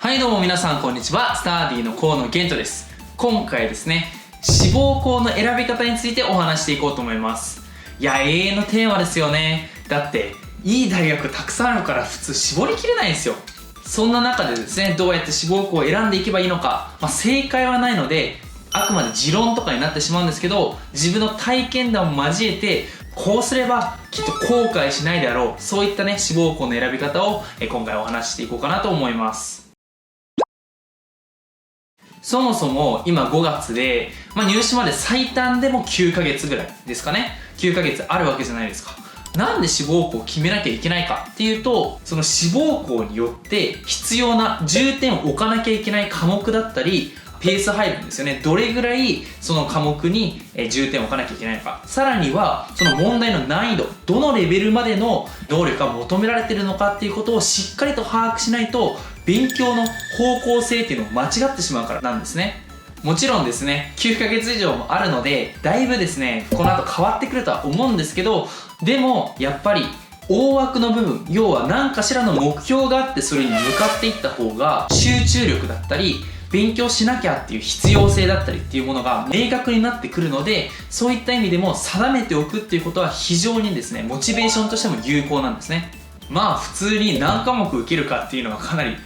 はいどうも皆さんこんにちは。スターディーの河野健人です。今回ですね、志望校の選び方についてお話していこうと思います。いや、永遠のテーマですよね。だっていい大学たくさんあるから普通絞りきれないんですよ。そんな中でですね、どうやって志望校を選んでいけばいいのか、正解はないのであくまで持論とかになってしまうんですけど、自分の体験談を交えてこうすればきっと後悔しないであろう、そういったね志望校の選び方を今回お話ししていこうかなと思います。そもそも今5月で、入試まで最短でも9ヶ月ぐらいですかね。9ヶ月あるわけじゃないですか。なんで志望校を決めなきゃいけないかっていうと、その志望校によって必要な重点を置かなきゃいけない科目だったり、ペース配分ですよね。どれぐらいその科目に重点を置かなきゃいけないのか。さらにはその問題の難易度、どのレベルまでの能力が求められているのかっていうことをしっかりと把握しないと、勉強の方向性っていうのを間違ってしまうからなんですね。もちろんですね、9ヶ月以上もあるので、だいぶですね、この後変わってくるとは思うんですけど、でもやっぱり大枠の部分、要は何かしらの目標があってそれに向かっていった方が集中力だったり、勉強しなきゃっていう必要性だったりっていうものが明確になってくるので、そういった意味でも定めておくっていうことは非常にですね、モチベーションとしても有効なんですね。普通に何科目受けるかっていうのはかなり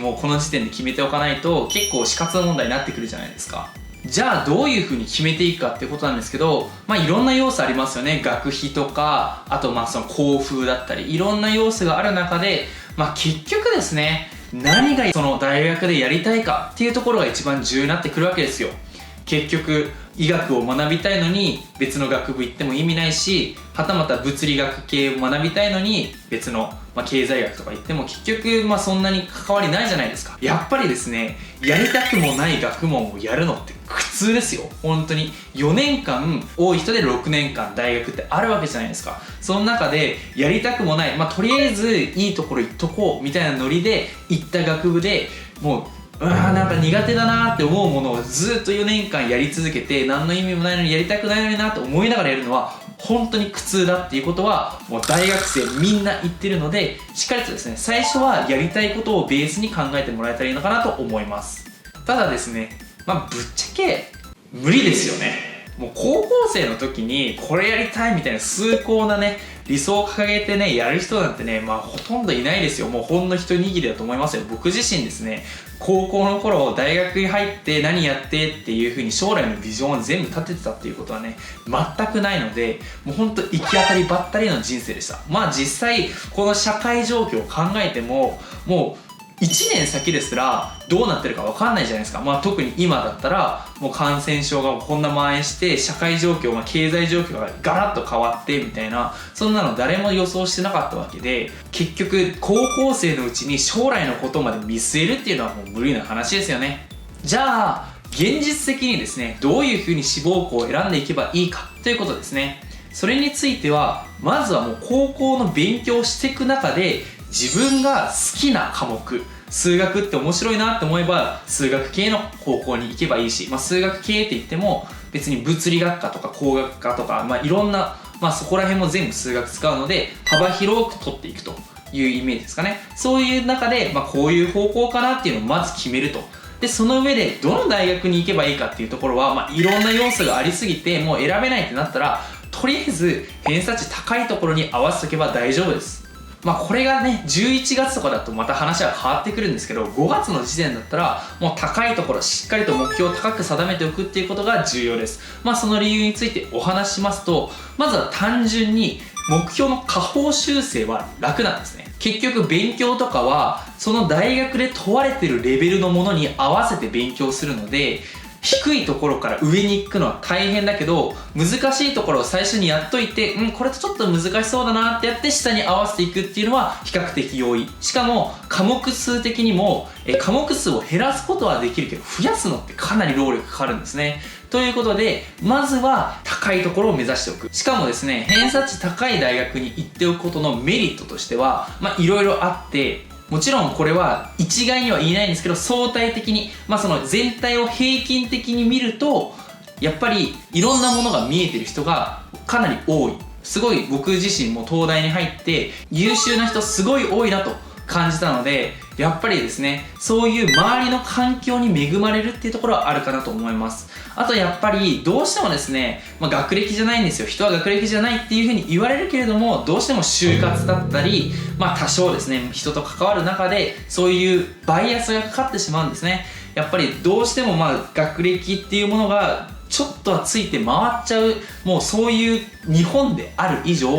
もうこの時点で決めておかないと結構死活問題になってくるじゃないですか。じゃあどういうふうに決めていくかっていうことなんですけど、いろんな要素ありますよね。学費とか、あとその校風だったり、いろんな要素がある中で、結局ですね、何がその大学でやりたいかっていうところが一番重要になってくるわけですよ。結局医学を学びたいのに別の学部行っても意味ないし、はたまた物理学系を学びたいのに別の、経済学とか行っても結局そんなに関わりないじゃないですか。やっぱりですね、やりたくもない学問をやるのって苦痛ですよ。本当に4年間、多い人で6年間大学ってあるわけじゃないですか。その中でやりたくもない、とりあえずいいところ行っとこうみたいなノリで行った学部で、もうなんか苦手だなって思うものをずっと4年間やり続けて、何の意味もないのにやりたくないのになと思いながらやるのは本当に苦痛だっていうことはもう大学生みんな言ってるので、しっかりとですね、最初はやりたいことをベースに考えてもらえたらいいのかなと思います。ただですね、ぶっちゃけ無理ですよね。もう高校生の時にこれやりたいみたいな崇高なね理想を掲げてねやる人なんてね、ほとんどいないですよ。もうほんの一握りだと思いますよ。僕自身ですね、高校の頃大学に入って何やってっていう風に将来のビジョンを全部立ててたっていうことはね全くないので、もうほんと行き当たりばったりの人生でした。実際この社会状況を考えても、もう1年先ですらどうなってるか分かんないじゃないですか。特に今だったらもう感染症がこんな蔓延して社会状況、経済状況がガラッと変わってみたいな、そんなの誰も予想してなかったわけで、結局高校生のうちに将来のことまで見据えるっていうのはもう無理な話ですよね。じゃあ現実的にですね、どういうふうに志望校を選んでいけばいいかということですね。それについてはまずはもう高校の勉強をしていく中で、自分が好きな科目、数学って面白いなって思えば数学系の高校に行けばいいし、数学系って言っても別に物理学科とか工学科とか、いろんな、そこら辺も全部数学使うので幅広く取っていくというイメージですかね。そういう中で、こういう方向かなっていうのをまず決めると。でその上でどの大学に行けばいいかっていうところは、いろんな要素がありすぎてもう選べないってなったら、とりあえず偏差値高いところに合わせとけば大丈夫です。これがね11月とかだとまた話は変わってくるんですけど、5月の時点だったらもう高いところしっかりと目標を高く定めておくっていうことが重要です。その理由についてお話ししますと、まずは単純に目標の下方修正は楽なんですね。結局勉強とかはその大学で問われてるレベルのものに合わせて勉強するので、低いところから上に行くのは大変だけど、難しいところを最初にやっといて、これとちょっと難しそうだなってやって下に合わせていくっていうのは比較的容易。しかも科目数的にも科目数を減らすことはできるけど、増やすのってかなり労力かかるんですね。ということでまずは高いところを目指しておく。しかもですね、偏差値高い大学に行っておくことのメリットとしてはいろいろあって、もちろんこれは一概には言えないんですけど、相対的に、その全体を平均的に見るとやっぱりいろんなものが見えてる人がかなり多い。すごい僕自身も東大に入って優秀な人すごい多いなと感じたので、やっぱりですね、そういう周りの環境に恵まれるっていうところはあるかなと思います。あとやっぱりどうしてもですね、学歴じゃないんですよ。人は学歴じゃないっていうふうに言われるけれども、どうしても就活だったり、多少ですね、人と関わる中でそういうバイアスがかかってしまうんですね。やっぱりどうしても学歴っていうものがちょっとはついて回っちゃう、もうそういう日本である以上、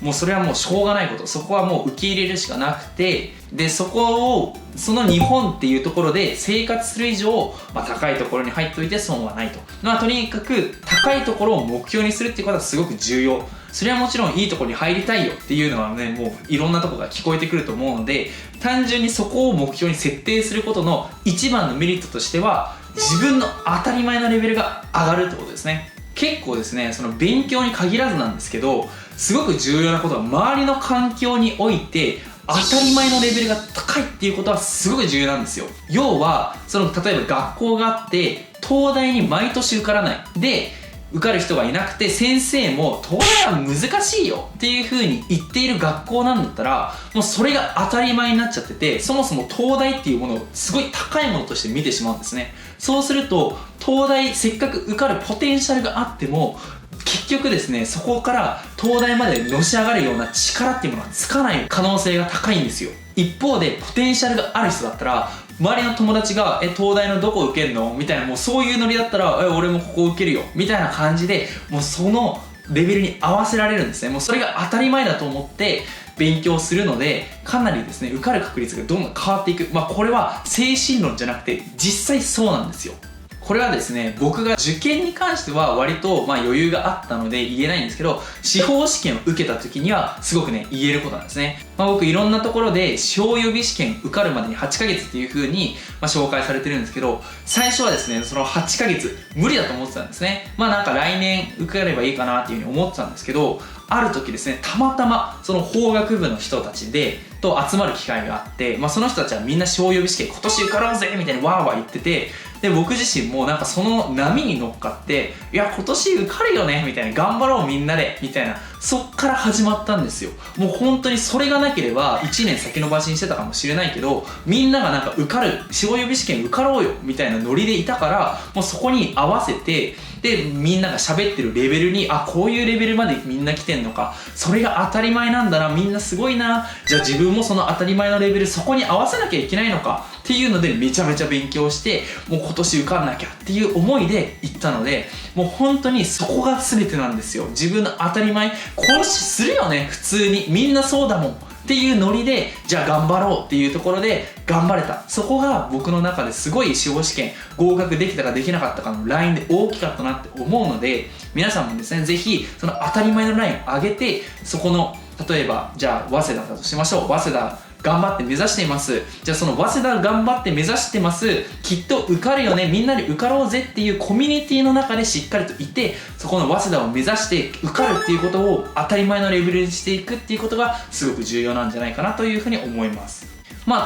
もうそれはもうしょうがないこと、そこはもう受け入れるしかなくて、でその日本っていうところで生活する以上、高いところに入っておいて損はないと。とにかく高いところを目標にするっていうことはすごく重要。それはもちろんいいところに入りたいよっていうのはね、もういろんなところが聞こえてくると思うので、単純にそこを目標に設定することの一番のメリットとしては、自分の当たり前のレベルが上がるってことですね。結構ですね、その勉強に限らずなんですけど、すごく重要なことは周りの環境において当たり前のレベルが高いっていうことはすごく重要なんですよ。要は例えば学校があって東大に毎年受からないで、受かる人がいなくて、先生も東大は難しいよっていう風に言っている学校なんだったら、もうそれが当たり前になっちゃってて、そもそも東大っていうものをすごい高いものとして見てしまうんですね。そうすると東大せっかく受かるポテンシャルがあっても、結局ですね、そこから東大までのし上がるような力っていうものはつかない可能性が高いんですよ。一方でポテンシャルがある人だったら、周りの友達が東大のどこ受けんのみたいな、もうそういうノリだったら俺もここ受けるよみたいな感じで、もうそのレベルに合わせられるんですね。もうそれが当たり前だと思って勉強するので、かなりですね受かる確率がどんどん変わっていく。これは精神論じゃなくて実際そうなんですよ。これはですね、僕が受験に関しては割と余裕があったので言えないんですけど、司法試験を受けた時にはすごくね言えることなんですね。僕いろんなところで司法予備試験受かるまでに8ヶ月っていう風に紹介されてるんですけど、最初はですねその8ヶ月無理だと思ってたんですね。なんか来年受かればいいかなっていう風に思ってたんですけど、ある時ですね、たまたまその法学部の人たちと集まる機会があって、その人たちはみんな司法予備試験今年受かろうぜみたいにわーわー言ってて、で僕自身もなんかその波に乗っかって、いや今年受かるよねみたいな、頑張ろうみんなでみたいな、そっから始まったんですよ。もう本当にそれがなければ1年先延ばしにしてたかもしれないけど、みんながなんか受かる、司法予備試験受かろうよみたいなノリでいたから、もうそこに合わせて、でみんなが喋ってるレベルに、こういうレベルまでみんな来てんのか、それが当たり前なんだな、みんなすごいな、じゃあ自分もその当たり前のレベルそこに合わせなきゃいけないのかっていうので、めちゃめちゃ勉強して、もう今年受かんなきゃっていう思いで行ったので、もう本当にそこが全てなんですよ。自分の当たり前、こうするよね普通に、みんなそうだもんっていうノリで、じゃあ頑張ろうっていうところで頑張れた。そこが僕の中ですごい司法試験合格できたかできなかったかのラインで大きかったなって思うので、皆さんもですね、ぜひその当たり前のラインを上げて、そこの例えばじゃあ早稲田だとしましょう。早稲田頑張って目指しています。じゃあその早稲田頑張って目指してます、きっと受かるよね、みんなで受かろうぜっていうコミュニティの中でしっかりといて、そこの早稲田を目指して受かるっていうことを当たり前のレベルにしていくっていうことがすごく重要なんじゃないかなというふうに思います。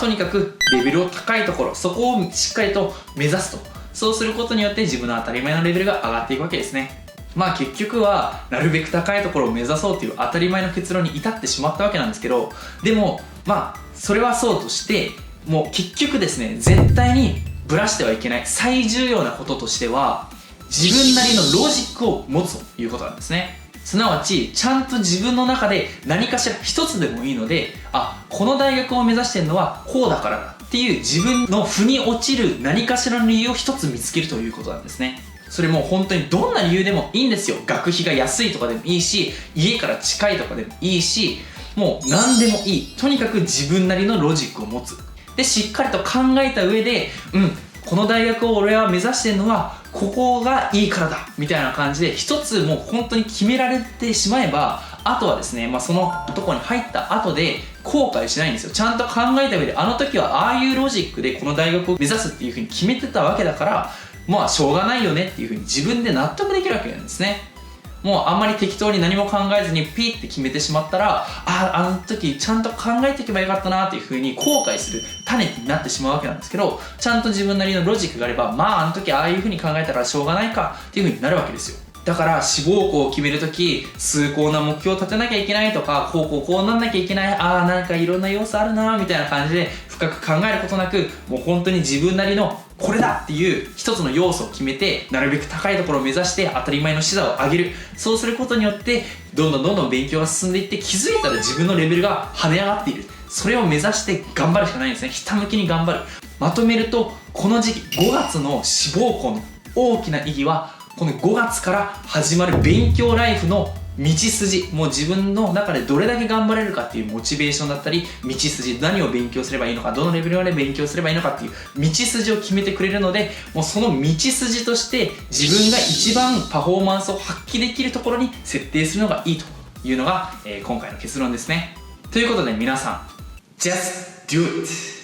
とにかくレベルを高いところ、そこをしっかりと目指すと。そうすることによって自分の当たり前のレベルが上がっていくわけですね。結局はなるべく高いところを目指そうという当たり前の結論に至ってしまったわけなんですけど、でもそれはそうとして、もう結局ですね、絶対にブラしてはいけない最重要なこととしては、自分なりのロジックを持つということなんですね。すなわちちゃんと自分の中で何かしら一つでもいいので、この大学を目指してるのはこうだからだっていう自分の腑に落ちる何かしらの理由を一つ見つけるということなんですね。それも本当にどんな理由でもいいんですよ。学費が安いとかでもいいし、家から近いとかでもいいし、もう何でもいい。とにかく自分なりのロジックを持つ。でしっかりと考えた上で、この大学を俺は目指してるのはここがいいからだみたいな感じで一つもう本当に決められてしまえば、あとはですね、そのとこに入った後で後悔しないんですよ。ちゃんと考えた上で、あの時はああいうロジックでこの大学を目指すっていう風に決めてたわけだから、しょうがないよねっていう風に自分で納得できるわけなんですね。もうあんまり適当に何も考えずにピッて決めてしまったら、あの時ちゃんと考えていけばよかったなっていう風に後悔する種になってしまうわけなんですけど、ちゃんと自分なりのロジックがあれば、あの時ああいう風に考えたからしょうがないかっていう風になるわけですよ。だから志望校を決めるとき崇高な目標を立てなきゃいけないとか、こうなんなきゃいけない、なんかいろんな要素あるなみたいな感じで深く考えることなく、もう本当に自分なりのこれだっていう一つの要素を決めて、なるべく高いところを目指して当たり前の視座を上げる。そうすることによってどんどん勉強が進んでいって、気づいたら自分のレベルが跳ね上がっている。それを目指して頑張るしかないんですね。ひたむきに頑張る。まとめると、この時期5月の志望校の大きな意義は、この5月から始まる勉強ライフの道筋、もう自分の中でどれだけ頑張れるかっていうモチベーションだったり、道筋、何を勉強すればいいのか、どのレベルまで勉強すればいいのかっていう道筋を決めてくれるので、もうその道筋として自分が一番パフォーマンスを発揮できるところに設定するのがいいというのが、今回の結論ですね。ということで皆さん、Just do it!